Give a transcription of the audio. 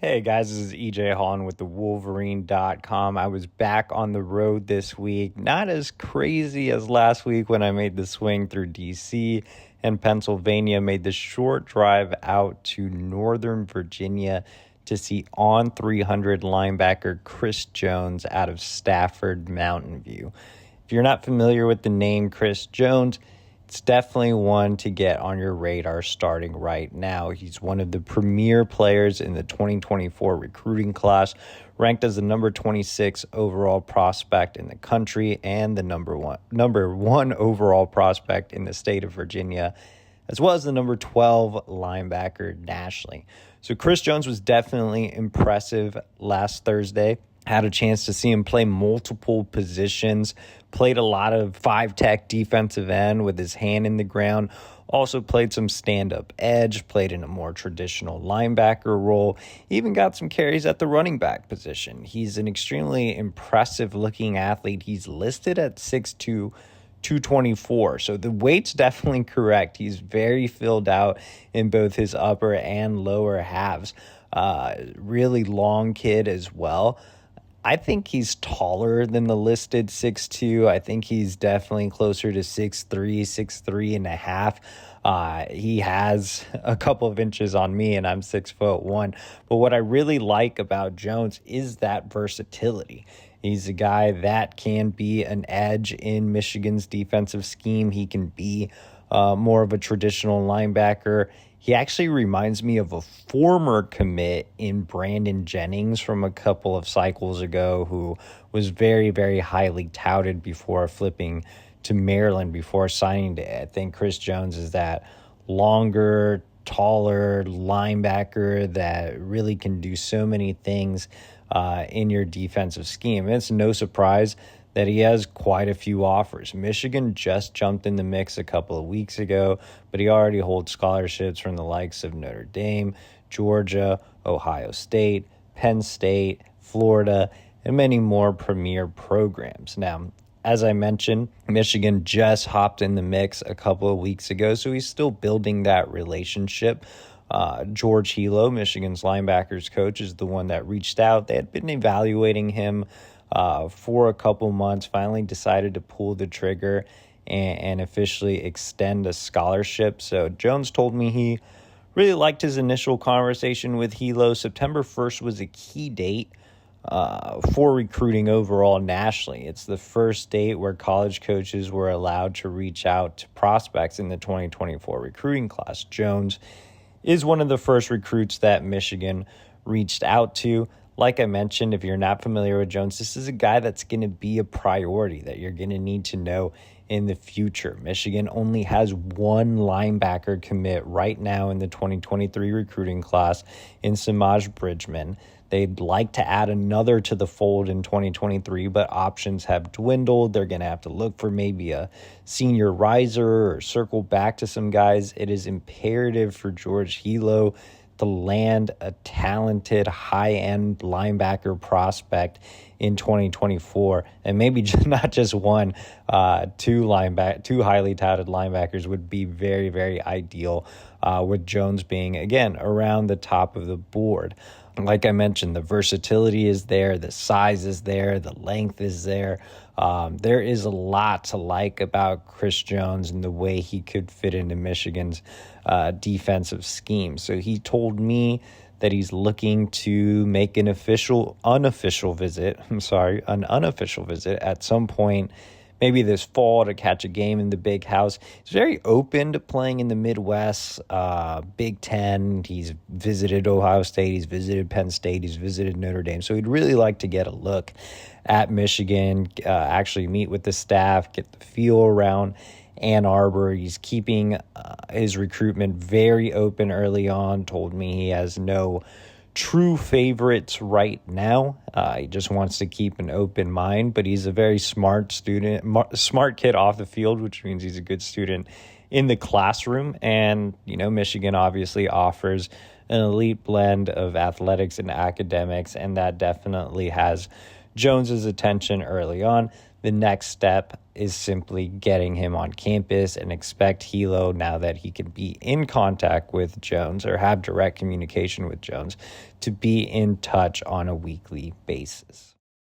Hey guys, this is EJ Holland with the Wolverine.com. I was back on the road this week. Not as crazy as last week when I made the swing through DC and Pennsylvania, made the short drive out to Northern Virginia to see on 300 linebacker Kris Jones out of Stafford Mountain View. If you're not familiar with the name Kris Jones, it's definitely one to get on your radar starting right now. He's one of the premier players in the 2024 recruiting class, ranked as the number 26 overall prospect in the country and the number one overall prospect in the state of Virginia, as well as the number 12 linebacker nationally. So Kris Jones was definitely impressive last Thursday. Had a chance to see him play multiple positions, played a lot of five-tech defensive end with his hand in the ground, also played some stand-up edge, played in a more traditional linebacker role, even got some carries at the running back position. He's an extremely impressive-looking athlete. He's listed at 6'2", 224. So the weight's definitely correct. He's very filled out in both his upper and lower halves. Really long kid as well. I think he's taller than the listed 6'2". I think he's definitely closer to 6'3", 6'3 and a half. He has a couple of inches on me, and I'm 6'1". But what I really like about Jones is that versatility. He's a guy that can be an edge in Michigan's defensive scheme. He can be more of a traditional linebacker. He actually reminds me of a former commit in Brandon Jennings from a couple of cycles ago, who was very, very highly touted before flipping to Maryland, before signing to. I think Kris Jones is that longer, taller linebacker that really can do so many things in your defensive scheme. And it's no surprise that he has quite a few offers. Michigan just jumped in the mix a couple of weeks ago, but he already holds scholarships from the likes of Notre Dame, Georgia, Ohio State, Penn State, Florida, and many more premier programs. Now, as I mentioned, Michigan just hopped in the mix a couple of weeks ago, so he's still building that relationship. George Hilo, Michigan's linebackers coach, is the one that reached out. They had been evaluating him for a couple months, finally decided to pull the trigger and officially extend a scholarship. So Jones told me he really liked his initial conversation with Hilo. September 1st was a key date for recruiting overall nationally. It's the first date where college coaches were allowed to reach out to prospects in the 2024 recruiting class. Jones is one of the first recruits that Michigan reached out to. Like I mentioned, if you're not familiar with Jones, this is a guy that's going to be a priority that you're going to need to know in the future. Michigan only has one linebacker commit right now in the 2023 recruiting class in Samaj Bridgman. They'd like to add another to the fold in 2023, but options have dwindled. They're going to have to look for maybe a senior riser or circle back to some guys. It is imperative for George Hilo to land a talented high-end linebacker prospect in 2024, and maybe not just one. Two highly touted linebackers would be very, very ideal, with Jones being, again, around the top of the board. Like I mentioned, the versatility is there, the size is there, the length is there. There is a lot to like about Kris Jones and the way he could fit into Michigan's defensive scheme. So he told me that he's looking to make an unofficial visit at some point, maybe this fall, to catch a game in the Big House. He's very open to playing in the Midwest, Big Ten. He's visited Ohio State. He's visited Penn State. He's visited Notre Dame. So he'd really like to get a look at Michigan, actually meet with the staff, get the feel around Ann Arbor. He's keeping his recruitment very open early on. Told me he has no true favorites right now. He just wants to keep an open mind, but he's a very smart kid off the field, which means he's a good student in the classroom. And, Michigan obviously offers an elite blend of athletics and academics, and that definitely has Jones's attention early on. The next step is simply getting him on campus, and expect Hilo, now that he can be in contact with Jones or have direct communication with Jones, to be in touch on a weekly basis.